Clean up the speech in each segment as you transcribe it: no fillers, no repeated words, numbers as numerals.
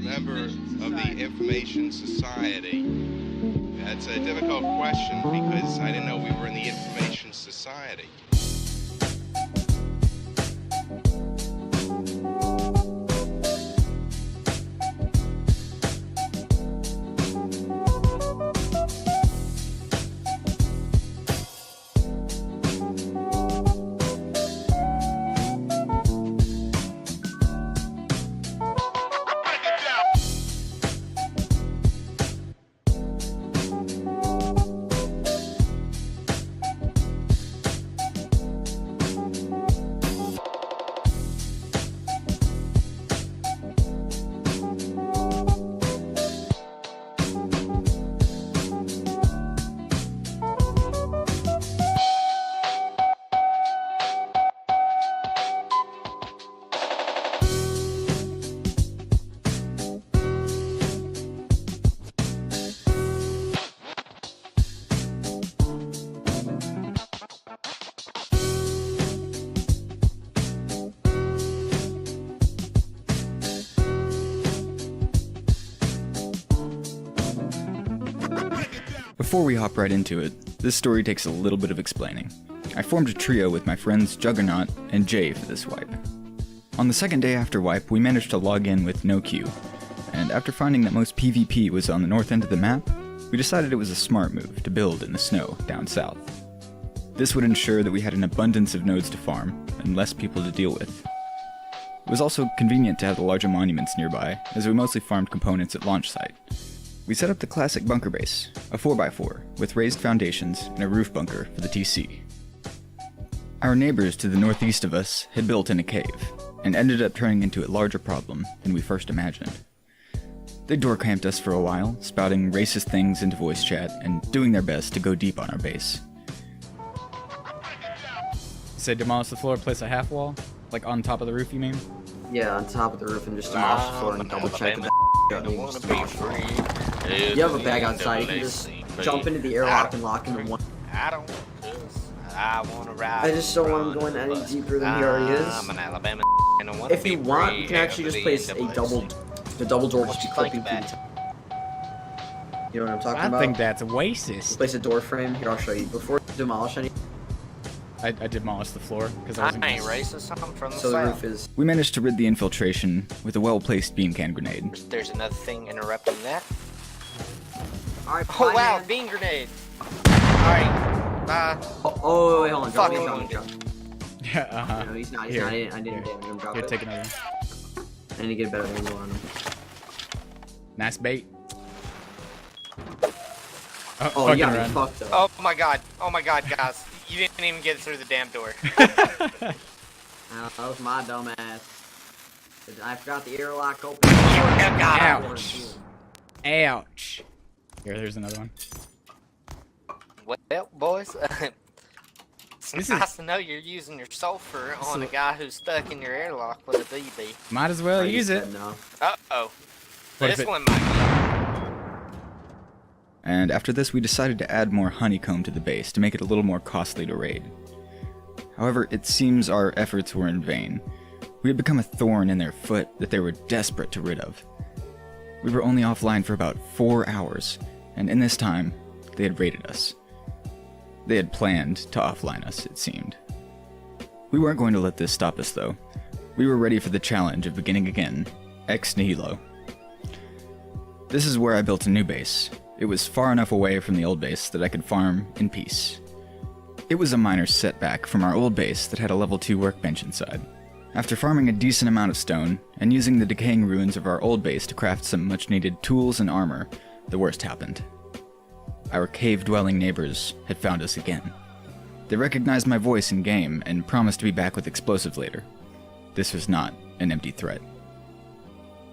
member of the Information Society? That's a difficult question because I didn't know we were in the Information Society. Before we hop right into it, this story takes a little bit of explaining. I formed a trio with my friends Juggernaut and Jay for this wipe. On the second day after wipe, we managed to log in with no queue, and after finding that most PvP was on the north end of the map, we decided it was a smart move to build in the snow down south. This would ensure that we had an abundance of nodes to farm, and less people to deal with. It was also convenient to have the larger monuments nearby, as we mostly farmed components at launch site. We set up the classic bunker base, a 4x4, with raised foundations and a roof bunker for the TC. Our neighbors to the northeast of us had built in a cave, and ended up turning into a larger problem than we first imagined. They door camped us for a while, spouting racist things into voice chat, and doing their best to go deep on our base. Say demolish the floor, place a half wall? Like on top of the roof, you mean? Yeah, on top of the roof and just demolish the floor and double check that. You have a bag outside, you can just jump into the airlock and lock into one. I don't, cause I wanna ride. I just don't want him going any deeper than he already is. I'm an Alabama and I wanna If you want, you can actually just place a double door just be clipping through the top. You know what I'm talking about? I think that's racist. Place a door frame. Here, I'll show you. Before you demolish any. I demolished the floor because I ain't racist. I'm from the So the south. roof is. We managed to rid the infiltration with a well-placed beam can grenade. There's another thing interrupting that. Alright, Oh wow, beam grenade. Alright, Oh, wait, hold on. Fuck Drop, him. drop, drop. Yeah, No, he's not. He's Here. not. I didn't damage him. Drop Here, it. take another one. I need to get a better angle on him. Nice bait. Oh, fucking yeah, run. he's fucked though. oh my god, guys. You didn't even get through the damn door. That was my dumb ass. I forgot the airlock open. Ouch. Ouch. Here, there's another one. Well, boys, it's This nice to know you're using your sulfur on a guy who's stuck in your airlock with a BB. Might as well use it. No. Uh-oh. What if This it- one might And after this, we decided to add more honeycomb to the base to make it a little more costly to raid. However, it seems our efforts were in vain. We had become a thorn in their foot that they were desperate to rid of. We were only offline for about 4 hours, and in this time, they had raided us. They had planned to offline us, it seemed. We weren't going to let this stop us, though. We were ready for the challenge of beginning again, ex nihilo. This is where I built a new base. It was far enough away from the old base that I could farm in peace. It was a minor setback from our old base that had a level 2 workbench inside. After farming a decent amount of stone, and using the decaying ruins of our old base to craft some much-needed tools and armor, the worst happened. Our cave-dwelling neighbors had found us again. They recognized my voice in-game and promised to be back with explosives later. This was not an empty threat.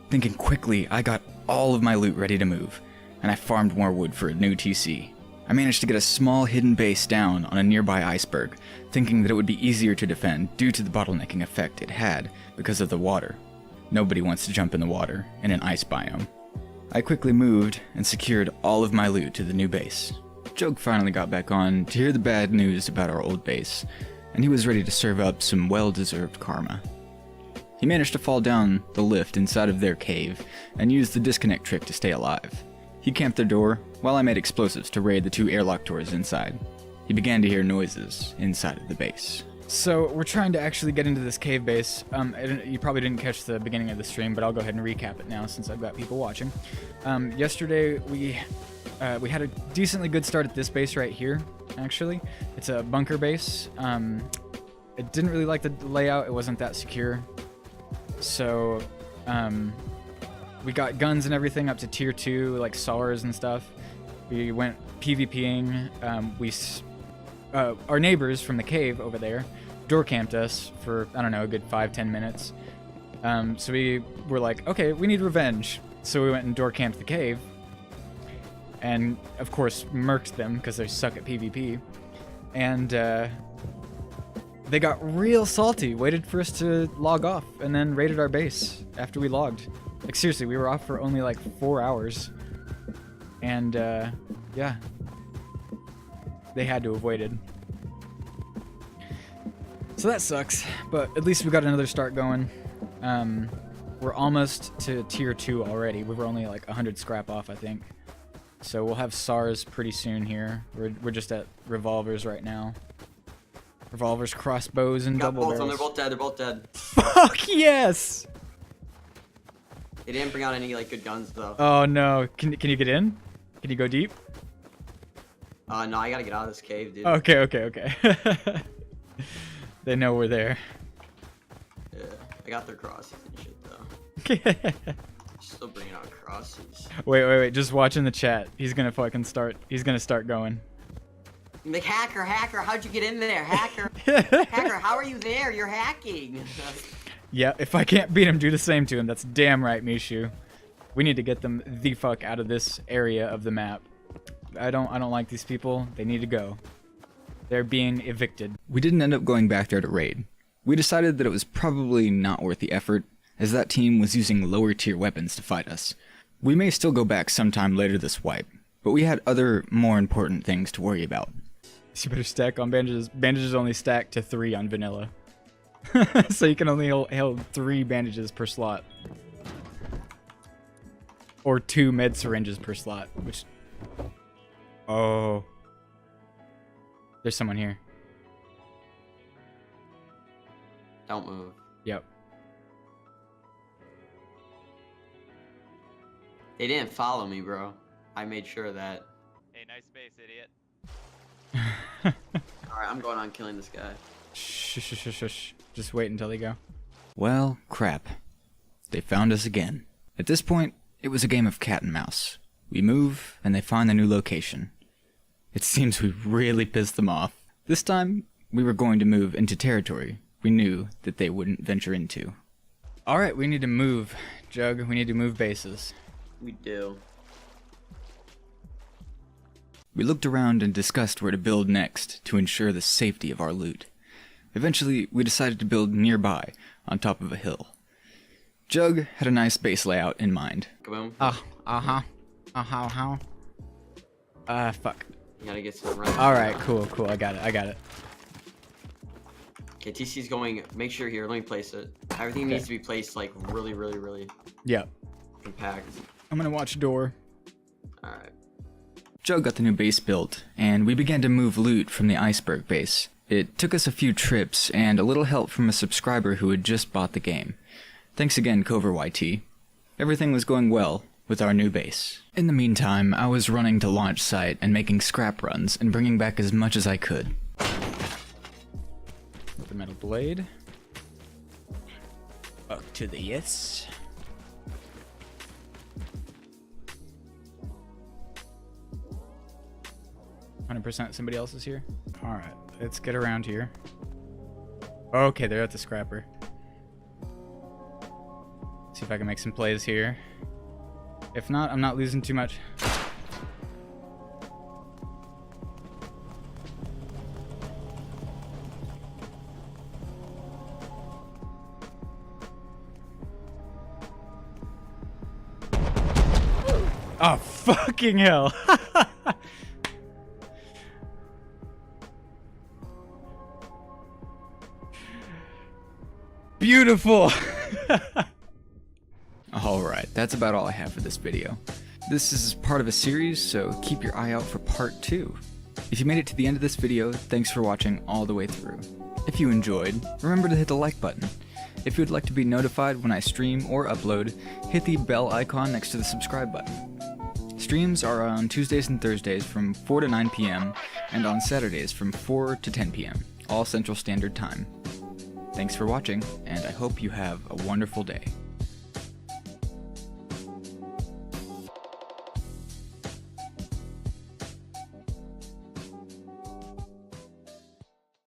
Thinking quickly, I got all of my loot ready to move, and I farmed more wood for a new TC. I managed to get a small hidden base down on a nearby iceberg, thinking that it would be easier to defend due to the bottlenecking effect it had because of the water. Nobody wants to jump in the water in an ice biome. I quickly moved and secured all of my loot to the new base. Joke finally got back on to hear the bad news about our old base, and he was ready to serve up some well-deserved karma. He managed to fall down the lift inside of their cave and used the disconnect trick to stay alive. He camped their door while I made explosives to raid the 2 airlock doors inside. He began to hear noises inside of the base. So we're trying to actually get into this cave base. You probably didn't catch the beginning of the stream, but I'll go ahead and recap it now since I've got people watching. Yesterday we had a decently good start at this base right here. Actually, it's a bunker base. I didn't really like the layout. It wasn't that secure. So we got guns and everything up to tier 2, like SARs and stuff. We went PvPing. Our neighbors from the cave over there door camped us for, I don't know, a good 5-10 minutes. So we were like, okay, we need revenge. So we went and door camped the cave. And, of course, murked them because they suck at PvP. And they got real salty, waited for us to log off, and then raided our base after we logged. Like, seriously, we were off for only like 4 hours. And, yeah. They had to have waited. So that sucks, but at least we got another start going. We're almost to tier 2 already. We were only like 100 scrap off, I think. So we'll have SARs pretty soon here. We're just at revolvers right now. Revolvers, crossbows, and double barrels. They're both dead. They're both dead. Fuck yes! They didn't bring out any like good guns though. Oh no! Can you get in? Can you go deep? No, I gotta get out of this cave, dude. Okay. They know we're there. Yeah, I got their crosses and shit though. Still bringing out crosses. Wait. Just watch in the chat. He's gonna fucking start. He's gonna start going. Like, hacker, how'd you get in there? Hacker, hacker, how are you there? You're hacking. Yeah, if I can't beat him, do the same to him. That's damn right, Mishu. We need to get them the fuck out of this area of the map. I don't like these people. They need to go. They're being evicted. We didn't end up going back there to raid. We decided that it was probably not worth the effort, as that team was using lower tier weapons to fight us. We may still go back sometime later this wipe, but we had other, more important things to worry about. You better stack on bandages. Bandages only stack to 3 on vanilla. So you can only hold 3 bandages per slot. Or 2 med syringes per slot, which... Oh. There's someone here. Don't move. Yep. They didn't follow me, bro. I made sure of that. Hey, nice space, idiot. Alright, I'm going on killing this guy. Shh. Just wait until they go. Well, crap. They found us again. At this point, it was a game of cat and mouse. We move, and they find the new location. It seems we really pissed them off. This time, we were going to move into territory we knew that they wouldn't venture into. Alright, we need to move, Jug. We need to move bases. We do. We looked around and discussed where to build next to ensure the safety of our loot. Eventually, we decided to build nearby, on top of a hill. Jug had a nice base layout in mind. Kaboom. Fuck. You gotta get some runs. Alright, cool. I got it. Okay, TC's going. Make sure here. Let me place it. Everything needs to be placed like really Yep. compact. I'm gonna watch door. Alright. Jug got the new base built, and we began to move loot from the iceberg base. It took us a few trips and a little help from a subscriber who had just bought the game. Thanks again, CoverYT. Everything was going well with our new base. In the meantime, I was running to launch site and making scrap runs and bringing back as much as I could. The metal blade. Up to the yes. %. Somebody else is here. All right, let's get around here. Okay, they're at the scrapper. See if I can make some plays here. If not, I'm not losing too much. Oh, fucking hell. Beautiful. Alright, that's about all I have for this video. This is part of a series, so keep your eye out for part 2. If you made it to the end of this video, thanks for watching all the way through. If you enjoyed, remember to hit the like button. If you would like to be notified when I stream or upload, hit the bell icon next to the subscribe button. Streams are on Tuesdays and Thursdays from 4 to 9 p.m. and on Saturdays from 4 to 10 p.m., all Central Standard Time. Thanks for watching, and I hope you have a wonderful day.